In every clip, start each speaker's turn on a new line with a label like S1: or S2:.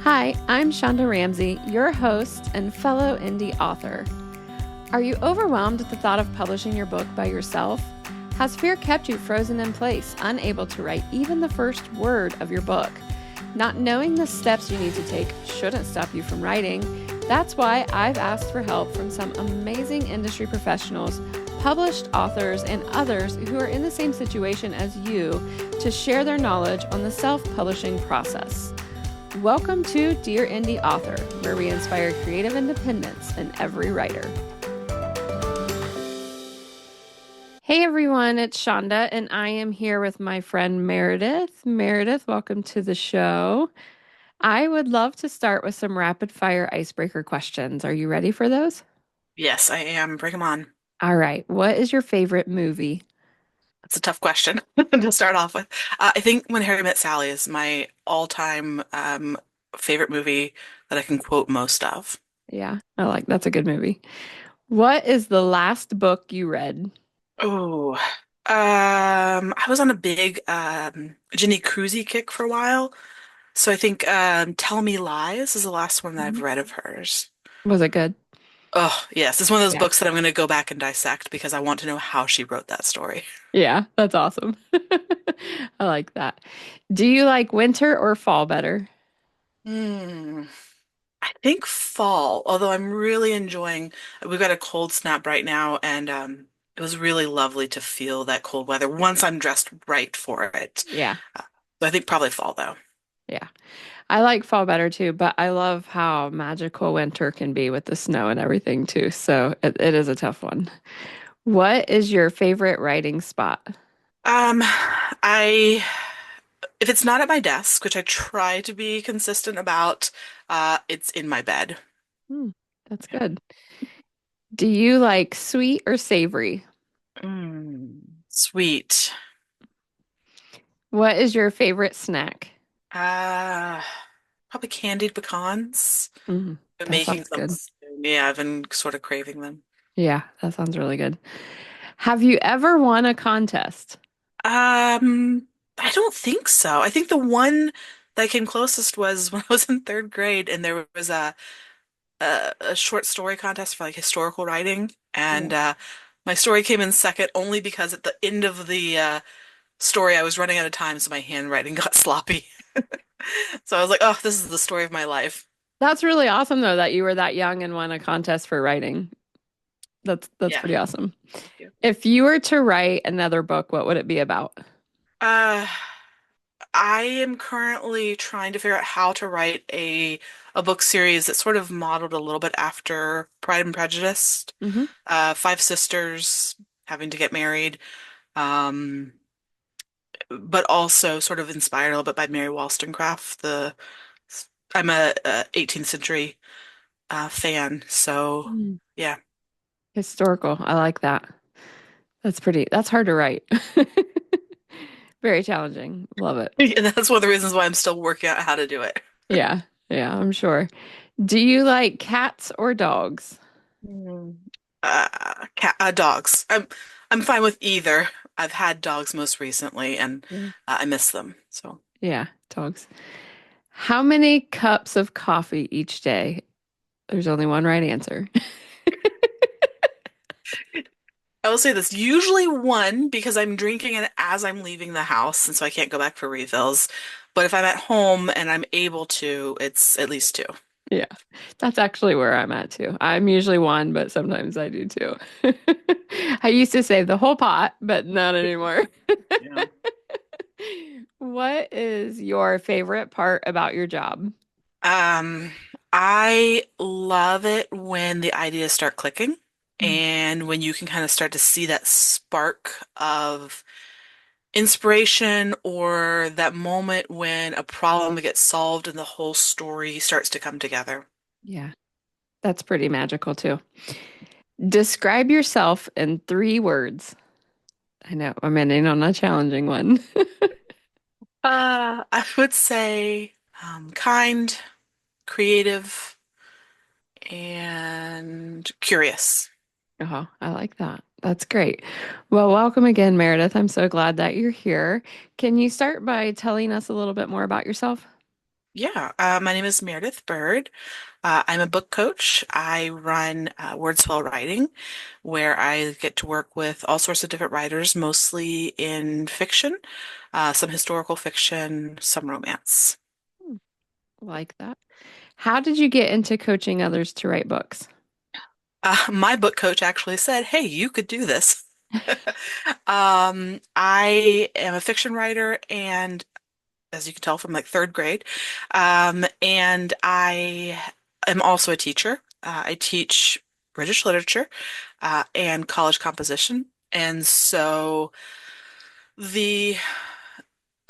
S1: Hi, I'm Shonda Ramsey, your host and fellow indie author. Are you overwhelmed at the thought of publishing your book by yourself? Has fear kept you frozen in place, unable to write even the first word of your book? Not knowing the steps you need to take shouldn't stop you from writing. That's why I've asked for help from some amazing industry professionals, published authors, and others who are in the same situation as you to share their knowledge on the self-publishing process. Welcome to Dear Indie Author, where we inspire creative independence in every writer. Hey everyone, it's Shonda, and I am here with my friend Meredith. Meredith, welcome to the show. I would love to start with some rapid fire icebreaker questions. Are you ready for those?
S2: Yes, I am. Bring them on.
S1: All right. What is your favorite movie?
S2: That's a tough question to start off with. I think When Harry Met Sally is my all-time favorite movie that I can quote most of.
S1: Yeah, that's a good movie. What is the last book you read?
S2: Oh, I was on a big Ginny Cruzy kick for a while, so I think Tell Me Lies is the last one that I've
S1: Mhm.
S2: read of hers.
S1: Was it good?
S2: Oh, yes, it's one of those
S1: Yeah.
S2: books that I'm going to go back and dissect because I want to know how she wrote that story.
S1: Yeah, that's awesome. I like that. Do you like winter or fall better?
S2: Hmm. I think fall, although I'm really enjoying, we've got a cold snap right now, and it was really lovely to feel that cold weather once I'm dressed right for it.
S1: Yeah,
S2: Uh, so I think probably fall though.
S1: yeah. I like fall better too, but I love how magical winter can be with the snow and everything too. So it is a tough one. What is your favorite writing spot?
S2: I if it's not at my desk, which I try to be consistent about, it's in my bed.
S1: Hmm, that's
S2: Yeah.
S1: good. Do you like sweet or savory?
S2: Sweet.
S1: What is your favorite snack?
S2: Uh, Probably candied pecans.
S1: Mm,
S2: Been
S1: that
S2: making
S1: sounds
S2: some
S1: good.
S2: soon. Yeah, I've been sort of craving them.
S1: Yeah, that sounds really good. Have you ever won a contest?
S2: I don't think so. I think the one that came closest was when I was in third grade, and there was a short story contest for like historical writing,
S1: Yeah.
S2: and my story came in second only because at the end of the story I was running out of time, so my handwriting got sloppy. So I was like, "Oh, this is the story of my life."
S1: That's really awesome though that you were that young and won a contest for writing. That's
S2: Yeah,
S1: pretty awesome.
S2: thank you.
S1: If you were to write another book, what would it be about?
S2: Uh, I am currently trying to figure out how to write a book series that's sort of modeled a little bit after Pride and Prejudice.
S1: Hmm.
S2: Five sisters having to get married, um, but also sort of inspired a little bit by Mary Wollstonecraft. I'm a 18th century fan, so yeah.
S1: Historical. I like that. That's hard to write. Very challenging. Love it.
S2: And that's one of the reasons why I'm still working out how to do it.
S1: Yeah. Yeah, I'm sure. Do you like cats or dogs?
S2: Mm. Dogs. I'm fine with either. I've had dogs most recently, and
S1: Yeah.
S2: I miss them. So
S1: Yeah, dogs. How many cups of coffee each day? There's only one right answer.
S2: I will say this, usually one because I'm drinking it as I'm leaving the house, and so I can't go back for refills. But if I'm at home and I'm able to, it's at least two.
S1: Yeah, that's actually where I'm at too. I'm usually one, but sometimes I do too. I used to save the whole pot, but not anymore.
S2: Yeah.
S1: What is your favorite part about your job?
S2: Um, I love it when the ideas start clicking
S1: Mm.
S2: and when you can kind of start to see that spark of inspiration or that moment when a problem gets solved and the whole story starts to come together.
S1: Yeah, that's pretty magical too. Describe yourself in 3 words. I know I'm ending on a challenging one.
S2: I would say kind, creative, and curious.
S1: Oh, I like that. That's great. Well, welcome again, Meredith. I'm so glad that you're here. Can you start by telling us a little bit more about yourself?
S2: Yeah, my name is Meredith Byrd. I'm a book coach. I run Wordswell Writing, where I get to work with all sorts of different writers, mostly in fiction, some historical fiction, some romance.
S1: Hmm, like that. How did you get into coaching others to write books?
S2: My book coach actually said, "Hey, you could do this." I am a fiction writer, and as you can tell from like third grade, and I am also a teacher. I teach British literature and college composition, and so the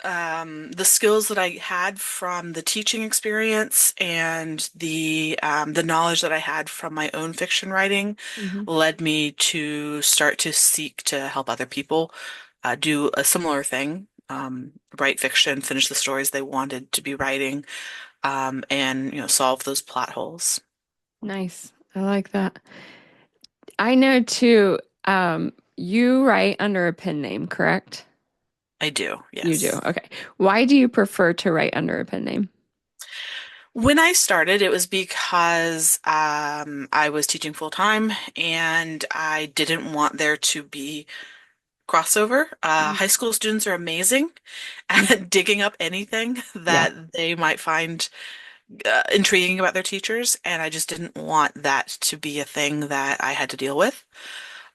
S2: the skills that I had from the teaching experience and the knowledge that I had from my own fiction writing
S1: Hmm.
S2: led me to start to seek to help other people do a similar thing, write fiction, finish the stories they wanted to be writing, and solve those plot holes.
S1: Nice. I like that. I know too, you write under a pen name, correct?
S2: I do,
S1: You do.
S2: yes.
S1: Okay. Why do you prefer to write under a pen name?
S2: When I started, it was because I was teaching full time and I didn't want there to be crossover. High school students are amazing
S1: Mhm.
S2: at digging up anything
S1: Yeah.
S2: that they might find intriguing about their teachers, and I just didn't want that to be a thing that I had to deal with.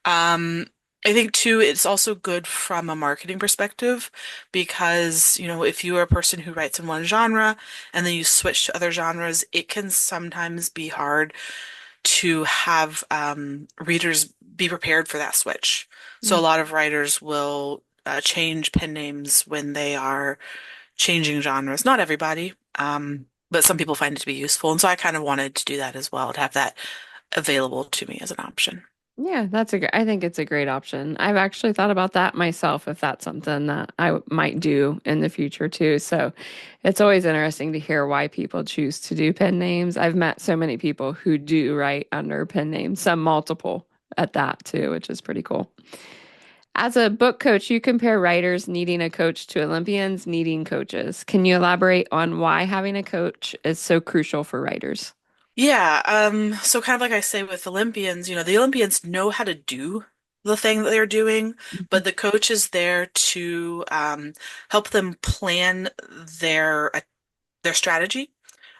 S2: Um, I think too, it's also good from a marketing perspective because, if you are a person who writes in one genre and then you switch to other genres, it can sometimes be hard to have readers be prepared for that switch. So a
S1: Mm.
S2: lot of writers will change pen names when they are changing genres. Not everybody, but some people find it to be useful. And so I kind of wanted to do that as well, to have that available to me as an option.
S1: Yeah, I think it's a great option. I've actually thought about that myself if that's something that might do in the future too. So it's always interesting to hear why people choose to do pen names. I've met so many people who do write under pen names, some multiple at that too, which is pretty cool. As a book coach, you compare writers needing a coach to Olympians needing coaches. Can you elaborate on why having a coach is so crucial for writers?
S2: Yeah, so kind of like I say with Olympians, the Olympians know how to do the thing that they're doing,
S1: Mhm.
S2: but the coach is there to help them plan their strategy,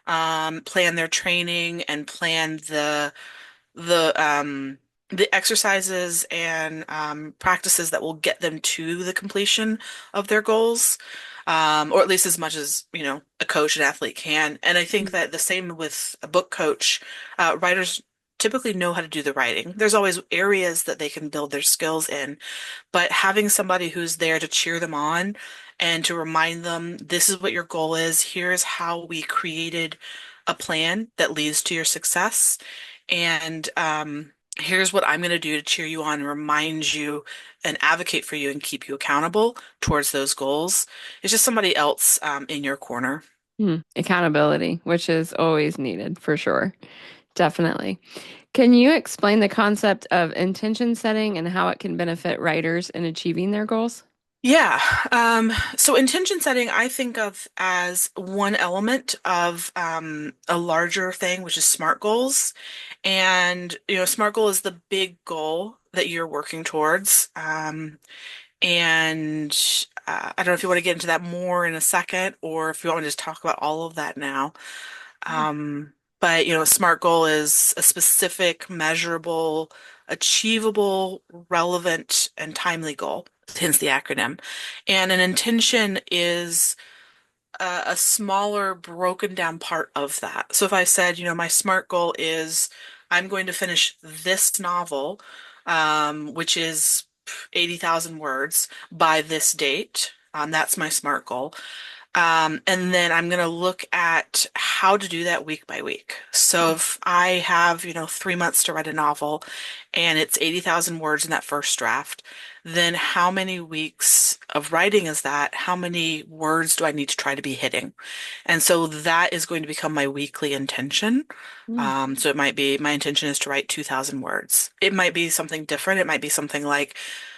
S2: plan their training, and plan the um the exercises and practices that will get them to the completion of their goals, or at least as much as a coach and athlete can. And I think that the same with a book coach. Writers typically know how to do the writing. There's always areas that they can build their skills in, but having somebody who's there to cheer them on and to remind them, this is what your goal is. Here's how we created a plan that leads to your success. And here's what I'm going to do to cheer you on and remind you and advocate for you and keep you accountable towards those goals. It's just somebody else in your corner.
S1: Accountability, which is always needed for sure. Definitely. Can you explain the concept of intention setting and how it can benefit writers in achieving their goals?
S2: Yeah. So intention setting, I think of as one element of a larger thing, which is SMART goals. And, SMART goal is the big goal that you're working towards. And I don't know if you want to get into that more in a second, or if you want me to just talk about all of that now. But, a SMART goal is a specific, measurable, achievable, relevant, and timely goal, hence the acronym. And an intention is a smaller, broken down part of that. So if I said, my SMART goal is I'm going to finish this novel, which is 80,000 words by this date, that's my SMART goal. And then I'm going to look at how to do that week by week. So if I have, 3 months to write a novel and it's 80,000 words in that first draft, then how many weeks of writing is that? How many words do I need to try to be hitting? And so that is going to become my weekly intention.
S1: Mm.
S2: So it might be my intention is to write 2,000 words. It might be something different. It might be something like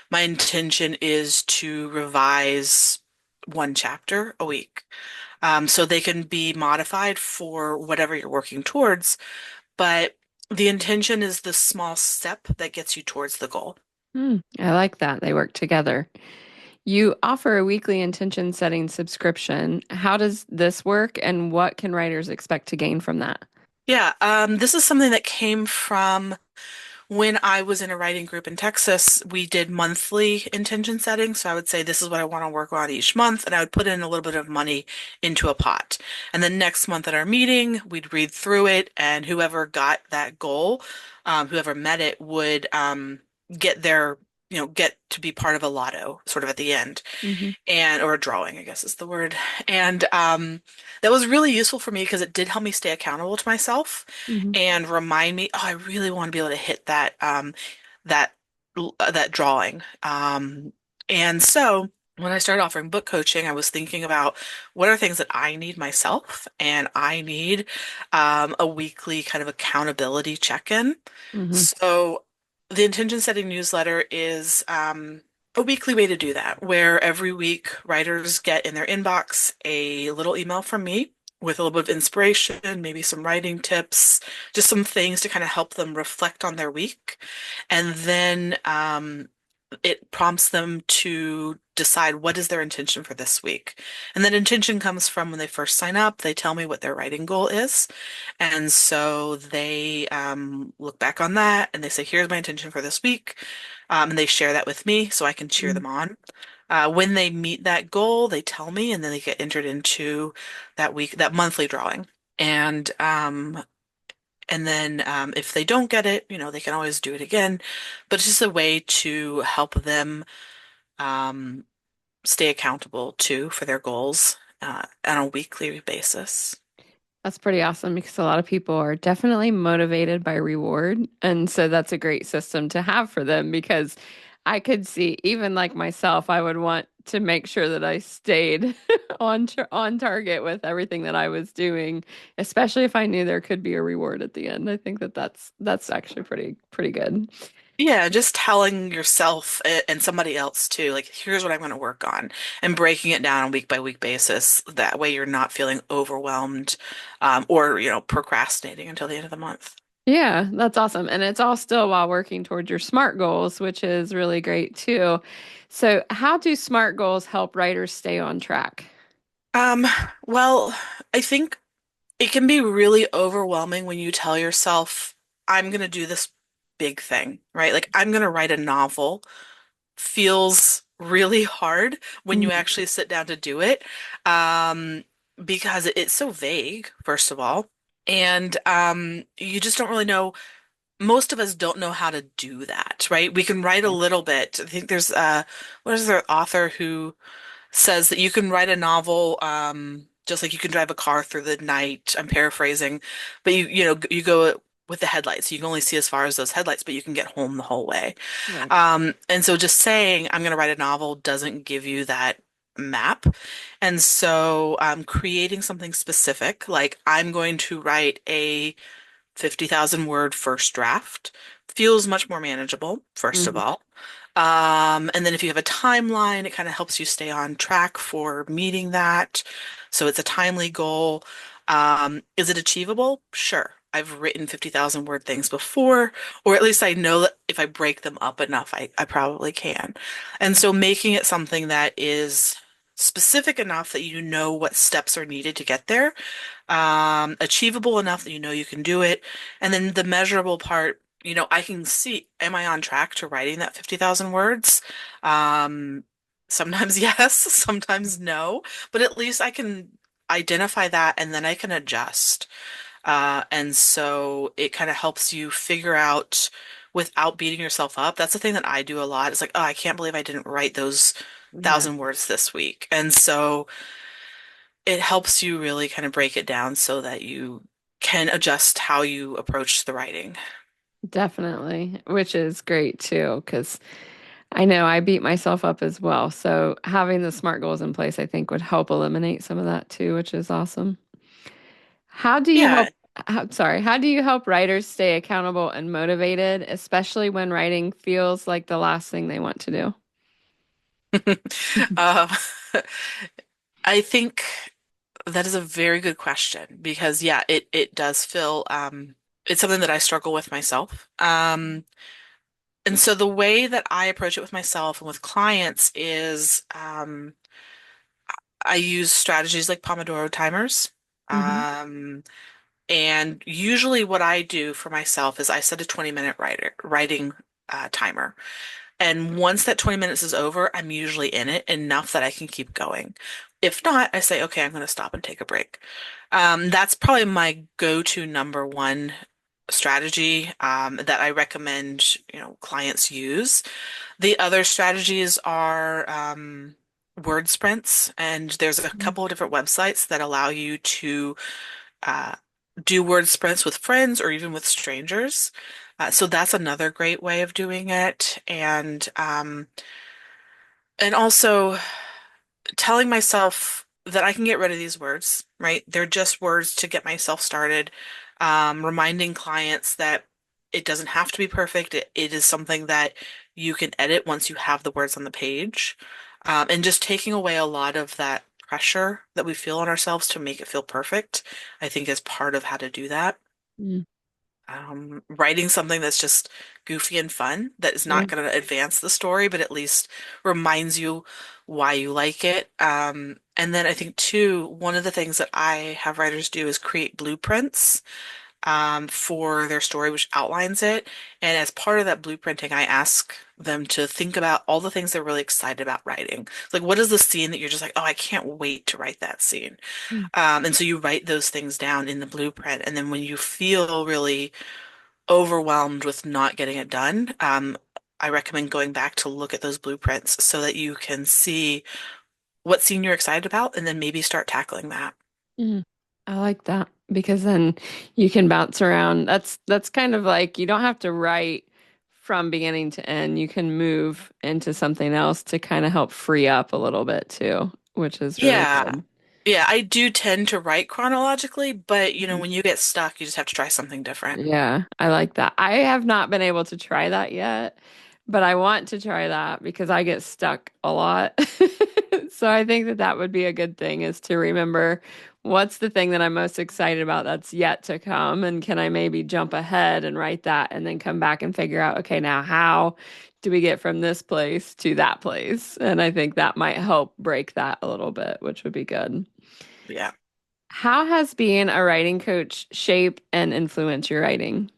S2: my intention is to revise one chapter a week. So they can be modified for whatever you're working towards, but the intention is the small step that gets you towards the goal.
S1: I like that. They work together. You offer a weekly intention setting subscription. How does this work, and what can writers expect to gain from that?
S2: Yeah, this is something that came from when I was in a writing group in Texas. We did monthly intention setting. So I would say, this is what I want to work on each month. And I would put in a little bit of money into a pot. And then next month at our meeting, we'd read through it. And whoever got that goal, whoever met it, would get their, get to be part of a lotto sort of at the end,
S1: Hmm.
S2: and or a drawing, I guess is the word. And that was really useful for me because it did help me stay accountable to myself
S1: Hmm.
S2: and remind me, oh, I really want to be able to hit that that drawing. And so when I started offering book coaching, I was thinking about what are things that I need myself, and I need a weekly kind of accountability check-in.
S1: Hmm.
S2: So the intention setting newsletter is a weekly way to do that, where every week writers get in their inbox a little email from me with a little bit of inspiration, maybe some writing tips, just some things to kind of help them reflect on their week. And then it prompts them to decide what is their intention for this week. And that intention comes from when they first sign up, they tell me what their writing goal is. And so they look back on that and they say, here's my intention for this week. And they share that with me so I can cheer them on. When they meet that goal, they tell me, and then they get entered into that week, that monthly drawing. And then if they don't get it, they can always do it again. But it's just a way to help them um, stay accountable too for their goals on a weekly basis.
S1: That's pretty awesome because a lot of people are definitely motivated by reward. And so that's a great system to have for them because I could see, even like myself, I would want to make sure that I stayed on target with everything that I was doing, especially if I knew there could be a reward at the end. I think that that's actually pretty good.
S2: Yeah, just telling yourself and somebody else too, like, here's what I'm going to work on, and breaking it down on a week by week basis. That way you're not feeling overwhelmed or, procrastinating until the end of the month.
S1: Yeah, that's awesome. And it's all still while working towards your SMART goals, which is really great too. So, how do SMART goals help writers stay on track?
S2: Um, well, I think it can be really overwhelming when you tell yourself, I'm going to do this big thing, right? Like, I'm going to write a novel. Feels really hard when you
S1: Mhm.
S2: actually sit down to do it, um, because it's so vague, first of all. And you just don't really know. Most of us don't know how to do that, right? We can write a little bit. I think there's what is there author who says that you can write a novel just like you can drive a car through the night. I'm paraphrasing, but you go with the headlights. You can only see as far as those headlights, but you can get home the whole way.
S1: Right.
S2: And so just saying I'm going to write a novel doesn't give you that map. And so creating something specific, like I'm going to write a 50,000 word first draft, feels much more manageable, first of
S1: Hmm.
S2: all. And then if you have a timeline, it kind of helps you stay on track for meeting that. So it's a timely goal. Is it achievable? Sure. I've written 50,000 word things before, or at least I know that if I break them up enough, I probably can. And so making it something that is specific enough that you know what steps are needed to get there, achievable enough that you know you can do it. And then the measurable part, I can see, am I on track to writing that 50,000 words? Um, Sometimes yes, sometimes no, but at least I can identify that and then I can adjust. And so it kind of helps you figure out without beating yourself up. That's the thing that I do a lot. It's like, oh, I can't believe I didn't write those
S1: Yeah,
S2: 1,000 words this week. And so it helps you really kind of break it down so that you can adjust how you approach the writing.
S1: definitely, which is great too, because I know I beat myself up as well. So having the SMART goals in place, I think, would help eliminate some of that too, which is awesome. How do you
S2: Yeah.
S1: help? Sorry, how do you help writers stay accountable and motivated, especially when writing feels like the last thing they want to do?
S2: Uh, I think that is a very good question because yeah, it does feel it's something that I struggle with myself. And so the way that I approach it with myself and with clients is I use strategies like Pomodoro timers.
S1: Hmm.
S2: Um, and usually what I do for myself is I set a 20-minute writing timer. And once that 20 minutes is over, I'm usually in it enough that I can keep going. If not, I say, okay, I'm going to stop and take a break. That's probably my go-to number one strategy that I recommend, clients use. The other strategies are word sprints, and there's a couple of different websites that allow you to uh, do word sprints with friends or even with strangers. So that's another great way of doing it. And also telling myself that I can get rid of these words, right? They're just words to get myself started. Reminding clients that it doesn't have to be perfect. It is something that you can edit once you have the words on the page. And just taking away a lot of that pressure that we feel on ourselves to make it feel perfect, I think is part of how to do that.
S1: Mm.
S2: Writing something that's just goofy and fun that is
S1: Yeah.
S2: not going to advance the story, but at least reminds you why you like it. And then I think too, one of the things that I have writers do is create blueprints for their story, which outlines it. And as part of that blueprinting, I ask them to think about all the things they're really excited about writing. Like, what is the scene that you're just like, oh, I can't wait to write that scene?
S1: Mm.
S2: And so you write those things down in the blueprint. And then when you feel really overwhelmed with not getting it done, I recommend going back to look at those blueprints so that you can see what scene you're excited about and then maybe start tackling that.
S1: Mm. I like that because then you can bounce around. That's kind of like you don't have to write from beginning to end. You can move into something else to kind of help free up a little bit too, which is really
S2: Yeah.
S1: good.
S2: Yeah, I do tend to write chronologically, but when you get stuck, you just have to try something different.
S1: Yeah, I like that. I have not been able to try that yet, but I want to try that because I get stuck a lot. So I think that that would be a good thing is to remember what's the thing that I'm most excited about that's yet to come, and can I maybe jump ahead and write that and then come back and figure out, okay, now how do we get from this place to that place? And I think that might help break that a little bit, which would be good.
S2: Yeah.
S1: How has being a writing coach shape and influence your writing?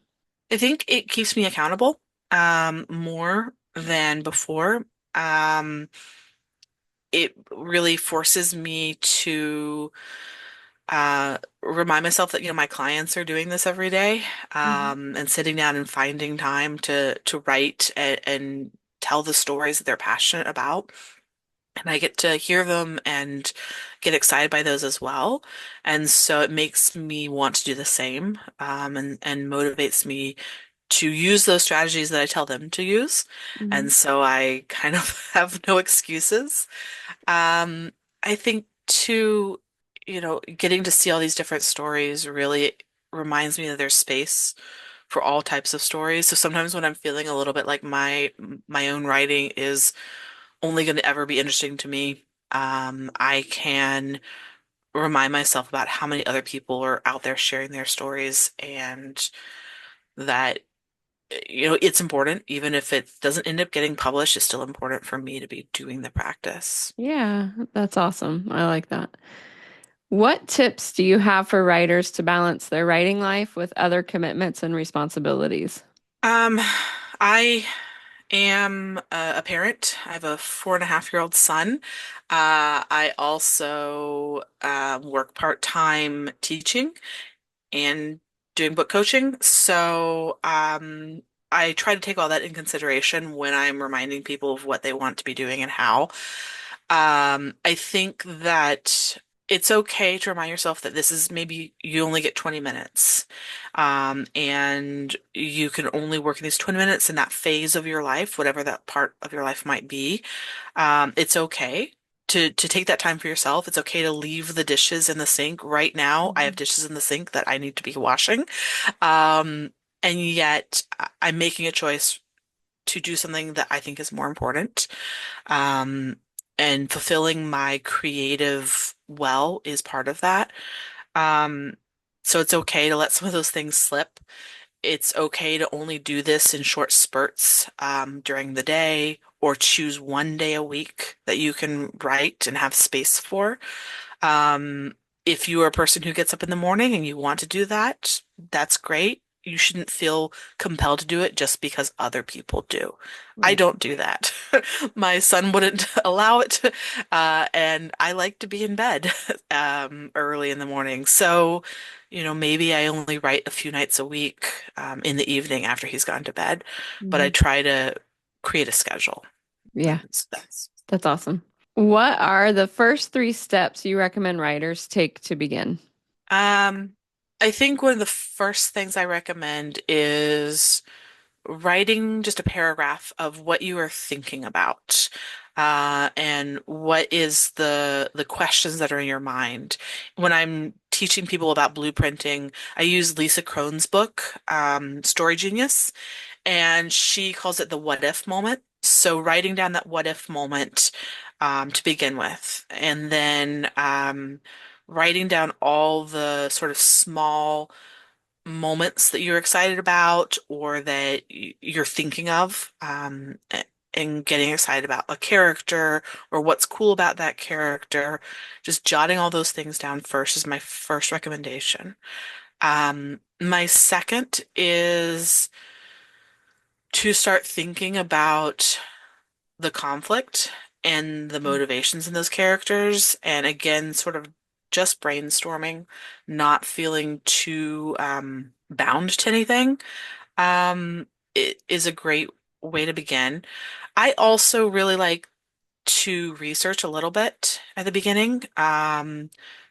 S2: I think it keeps me accountable, more than before. Um, it really forces me to remind myself that, my clients are doing this every day,
S1: Mhm.
S2: and sitting down and finding time to write and tell the stories that they're passionate about. And I get to hear them and get excited by those as well. And so it makes me want to do the same, and motivates me to use those strategies that I tell them to use. And
S1: Mhm.
S2: so I kind of have no excuses. Um, I think too, getting to see all these different stories really reminds me that there's space for all types of stories. So sometimes when I'm feeling a little bit like my own writing is only going to ever be interesting to me, I can remind myself about how many other people are out there sharing their stories and that it's important even if it doesn't end up getting published, it's still important for me to be doing the practice.
S1: Yeah, that's awesome. I like that. What tips do you have for writers to balance their writing life with other commitments and responsibilities?
S2: Um, I am a parent. I have a 4.5-year-old son. I also work part-time teaching and doing book coaching. So I try to take all that in consideration when I'm reminding people of what they want to be doing and how. I think that it's okay to remind yourself that this is maybe you only get 20 minutes. And you can only work in these 20 minutes in that phase of your life, whatever that part of your life might be. It's okay to take that time for yourself. It's okay to leave the dishes in the sink. Right now, I have
S1: Mhm.
S2: dishes in the sink that I need to be washing. Um, and yet I'm making a choice to do something that I think is more important. Um, and fulfilling my creative well is part of that. Um, so it's okay to let some of those things slip. It's okay to only do this in short spurts during the day, or choose one day a week that you can write and have space for. Um, if you are a person who gets up in the morning and you want to do that, that's great. You shouldn't feel compelled to do it just because other people do. I
S1: Right.
S2: don't do that. My son wouldn't allow it, and I like to be in bed early in the morning. So, maybe I only write a few nights a week in the evening after he's gone to bed, but I
S1: Mhm.
S2: try to create a schedule.
S1: Yeah,
S2: And so that's
S1: that's awesome. What are the first three steps you recommend writers take to begin?
S2: Um, I think one of the first things I recommend is writing just a paragraph of what you are thinking about, and what is the questions that are in your mind. When I'm teaching people about blueprinting, I use Lisa Cron's book, Story Genius, and she calls it the what if moment. So writing down that what if moment to begin with, and then writing down all the sort of small moments that you're excited about or that you're thinking of, and getting excited about a character or what's cool about that character. Just jotting all those things down first is my first recommendation. My second is to start thinking about the conflict and the motivations in those characters. And again, sort of just brainstorming, not feeling too bound to anything. It is a great way to begin. I also really like to research a little bit at the beginning.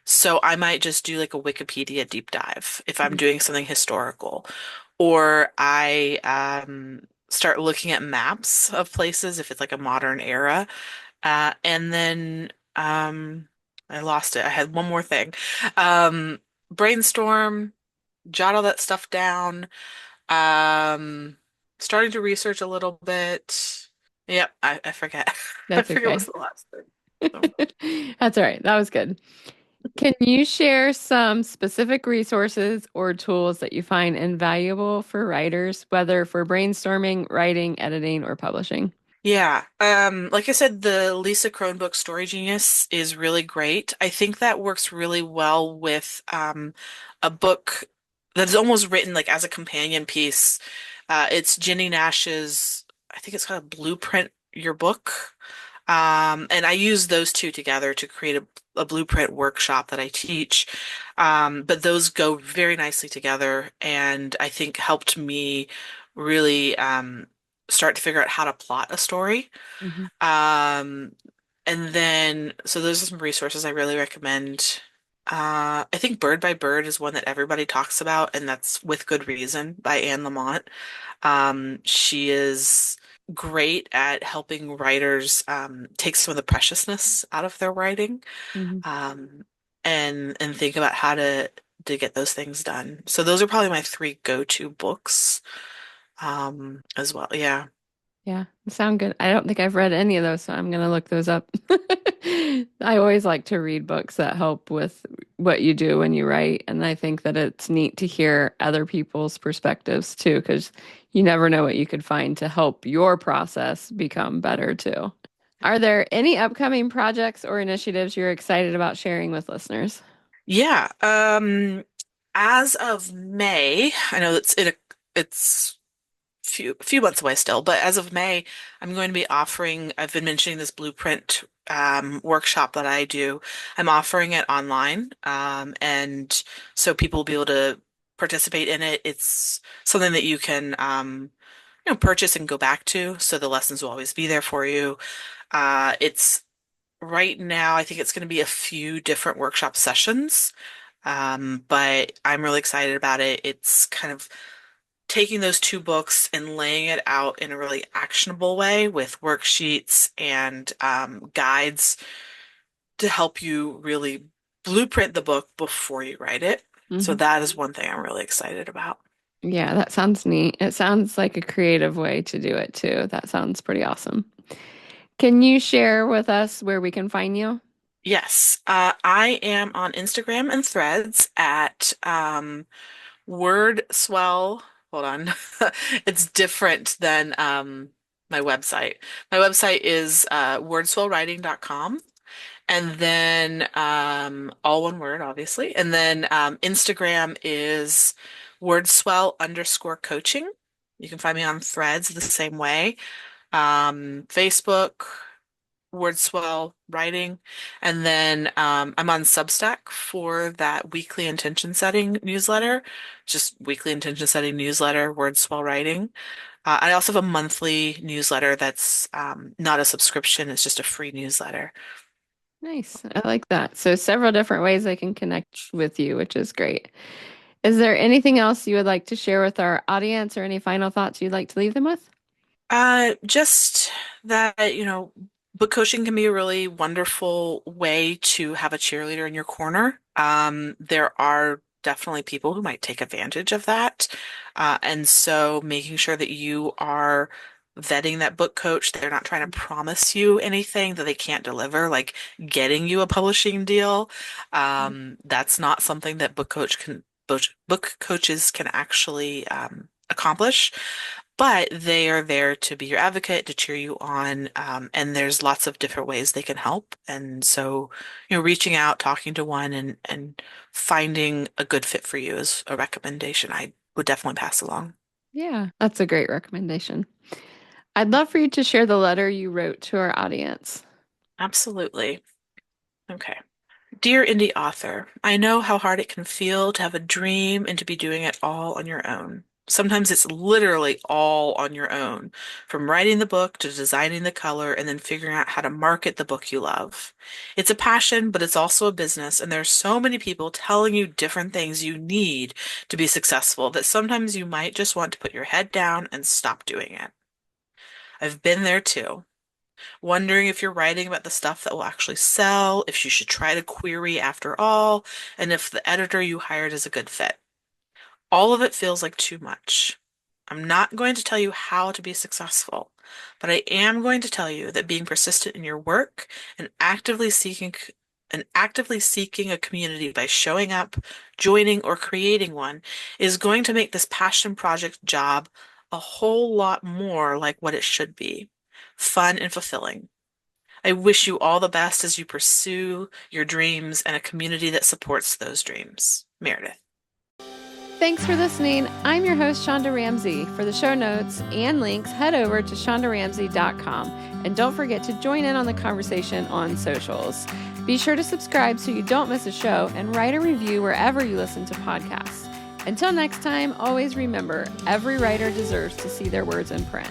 S2: So I might just do like a Wikipedia deep dive if I'm doing something historical, or I start looking at maps of places if it's like a modern era. And then I lost it. I had one more thing. Um, Brainstorm, jot all that stuff down. Um, Starting to research a little bit. Yep, I forget. I
S1: That's
S2: forget what's
S1: okay.
S2: the last thing. So.
S1: That's all right. That was good. Can you share some specific resources or tools that you find invaluable for writers, whether for brainstorming, writing, editing, or publishing?
S2: Yeah, like I said, the Lisa Cron book Story Genius is really great. I think that works really well with a book that's almost written like as a companion piece. It's Jenny Nash's, I think it's called Blueprint Your Book. And I use those two together to create a blueprint workshop that I teach. But those go very nicely together, and I think helped me really start to figure out how to plot a story.
S1: Hmm.
S2: Um, and then, so those are some resources I really recommend. I think Bird by Bird is one that everybody talks about, and that's with good reason, by Anne Lamott. She is great at helping writers take some of the preciousness out of their writing,
S1: Hmm.
S2: um, and think about how to get those things done. So those are probably my three go-to books, as well. Yeah.
S1: Yeah, sound good. I don't think I've read any of those, so I'm gonna look those up. I always like to read books that help with what you do when you write, and I think that it's neat to hear other people's perspectives too, because you never know what you could find to help your process become better too. Are there any upcoming projects or initiatives you're excited about sharing with listeners?
S2: Yeah. As of May, I know it's few months away still, but as of May, I'm going to be offering, I've been mentioning this blueprint workshop that I do. I'm offering it online, and so people will be able to participate in it. It's something that you can purchase and go back to, so the lessons will always be there for you. It's right now, I think it's going to be a few different workshop sessions, but I'm really excited about it. It's kind of taking those two books and laying it out in a really actionable way with worksheets and guides to help you really blueprint the book before you write it. So
S1: Hmm.
S2: that is one thing I'm really excited about.
S1: Yeah, that sounds neat. It sounds like a creative way to do it too. That sounds pretty awesome. Can you share with us where we can find you?
S2: Yes, I am on Instagram and Threads at Word Swell. Hold on. It's different than my website. My website is wordswellwriting.com. And then all one word, obviously. And then Instagram is wordswell_coaching. You can find me on Threads the same way. Facebook, Wordswell Writing. And then I'm on Substack for that weekly intention setting newsletter. Just weekly intention setting newsletter, Wordswell Writing. I also have a monthly newsletter that's not a subscription, it's just a free newsletter.
S1: Nice. I like that. So several different ways I can connect with you, which is great. Is there anything else you would like to share with our audience or any final thoughts you'd like to leave them with?
S2: Just that, book coaching can be a really wonderful way to have a cheerleader in your corner. There are definitely people who might take advantage of that. And so making sure that you are vetting that book coach, they're not trying to promise you anything that they can't deliver, like getting you a publishing deal. That's not something that book coaches can actually accomplish. But they are there to be your advocate, to cheer you on, and there's lots of different ways they can help. And so, reaching out, talking to one, and finding a good fit for you is a recommendation I would definitely pass along.
S1: Yeah, that's a great recommendation. I'd love for you to share the letter you wrote to our audience.
S2: Absolutely. Okay. Dear indie author, I know how hard it can feel to have a dream and to be doing it all on your own. Sometimes it's literally all on your own, from writing the book to designing the color and then figuring out how to market the book you love. It's a passion, but it's also a business, and there's so many people telling you different things you need to be successful that sometimes you might just want to put your head down and stop doing it. I've been there too, wondering if you're writing about the stuff that will actually sell, if you should try to query after all, and if the editor you hired is a good fit. All of it feels like too much. I'm not going to tell you how to be successful, but I am going to tell you that being persistent in your work and actively seeking a community by showing up, joining, or creating one is going to make this passion project job a whole lot more like what it should be. Fun and fulfilling. I wish you all the best as you pursue your dreams and a community that supports those dreams. Meredith.
S1: Thanks for listening. I'm your host, Shonda Ramsey. For the show notes and links, head over to shondaramsey.com. And don't forget to join in on the conversation on socials. Be sure to subscribe so you don't miss a show and write a review wherever you listen to podcasts. Until next time, always remember, every writer deserves to see their words in print.